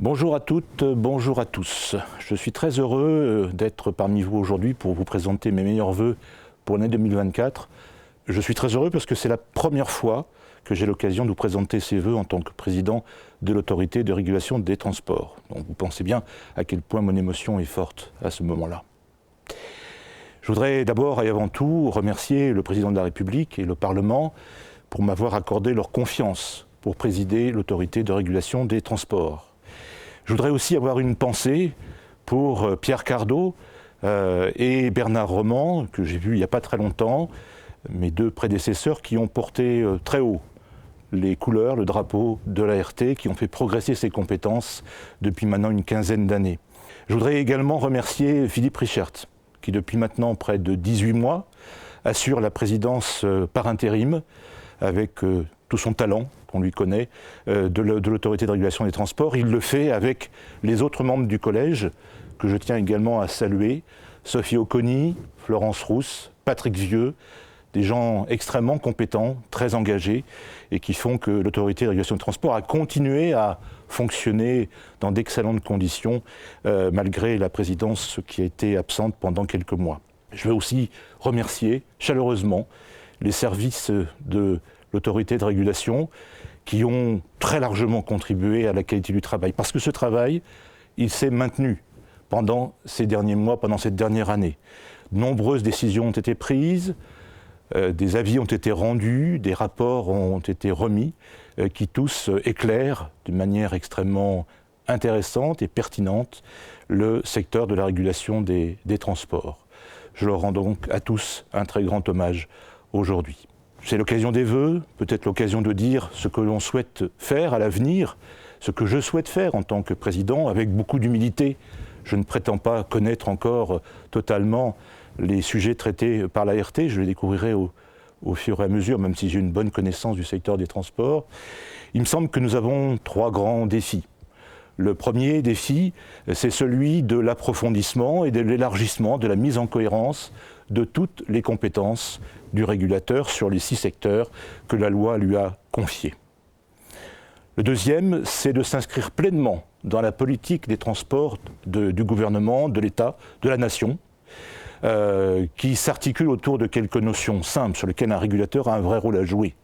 Bonjour à toutes, bonjour à tous. Je suis très heureux d'être parmi vous aujourd'hui pour vous présenter mes meilleurs vœux pour l'année 2024. Je suis très heureux parce que c'est la première fois que j'ai l'occasion de vous présenter ces vœux en tant que président de l'autorité de régulation des transports. Donc vous pensez bien à quel point mon émotion est forte à ce moment-là. Je voudrais d'abord et avant tout remercier le président de la République et le Parlement pour m'avoir accordé leur confiance pour présider l'autorité de régulation des transports. Je voudrais aussi avoir une pensée pour Pierre Cardot et Bernard Roman, que j'ai vu il n'y a pas très longtemps, mes deux prédécesseurs qui ont porté très haut les couleurs, le drapeau de l'ART, qui ont fait progresser ses compétences depuis maintenant une quinzaine d'années. Je voudrais également remercier Philippe Richert, qui depuis maintenant près de 18 mois assure la présidence par intérim avec tout son talent qu'on lui connaît de l'autorité de régulation des transports. Il le fait avec les autres membres du collège, que je tiens également à saluer, Sophie Oconi, Florence Rousse, Patrick Vieux, des gens extrêmement compétents, très engagés, et qui font que l'autorité de régulation des transports a continué à fonctionner dans d'excellentes conditions, malgré la présidence qui a été absente pendant quelques mois. Je veux aussi remercier chaleureusement les services de l'autorité de régulation qui ont très largement contribué à la qualité du travail. Parce que ce travail, il s'est maintenu pendant ces derniers mois, pendant cette dernière année. De nombreuses décisions ont été prises, des avis ont été rendus, des rapports ont été remis, qui tous éclairent de manière extrêmement intéressante et pertinente le secteur de la régulation des transports. Je leur rends donc à tous un très grand hommage aujourd'hui. C'est l'occasion des vœux, peut-être l'occasion de dire ce que l'on souhaite faire à l'avenir, ce que je souhaite faire en tant que président, avec beaucoup d'humilité. Je ne prétends pas connaître encore totalement les sujets traités par l'ART, je les découvrirai au fur et à mesure, même si j'ai une bonne connaissance du secteur des transports. Il me semble que nous avons trois grands défis. Le premier défi, c'est celui de l'approfondissement et de l'élargissement, de la mise en cohérence de toutes les compétences du régulateur sur les 6 secteurs que la loi lui a confiés. Le deuxième, c'est de s'inscrire pleinement dans la politique des transports du gouvernement, de l'État, de la nation, qui s'articule autour de quelques notions simples sur lesquelles un régulateur a un vrai rôle à jouer.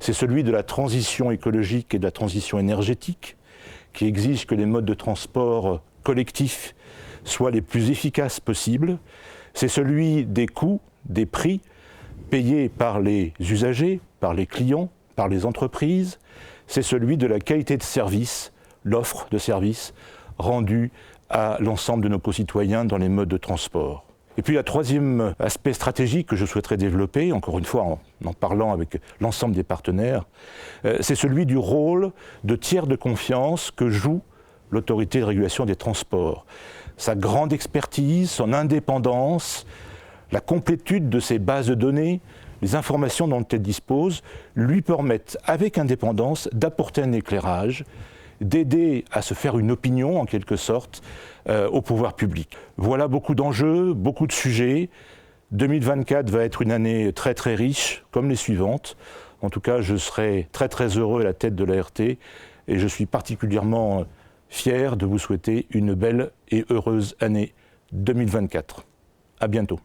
C'est celui de la transition écologique et de la transition énergétique, qui exige que les modes de transport collectifs soient les plus efficaces possibles. C'est celui des coûts, des prix payés par les usagers, par les clients, par les entreprises. C'est celui de la qualité de service, l'offre de service rendue à l'ensemble de nos concitoyens dans les modes de transport. Et puis, le troisième aspect stratégique que je souhaiterais développer, encore une fois en parlant avec l'ensemble des partenaires, c'est celui du rôle de tiers de confiance que joue l'autorité de régulation des transports. Sa grande expertise, son indépendance, la complétude de ses bases de données, les informations dont elle dispose, lui permettent, avec indépendance, d'apporter un éclairage, d'aider à se faire une opinion, en quelque sorte, au pouvoir public. Voilà beaucoup d'enjeux, beaucoup de sujets. 2024 va être une année très très riche, comme les suivantes. En tout cas, je serai très très heureux à la tête de l'ART et je suis particulièrement fier de vous souhaiter une belle et heureuse année 2024. À bientôt.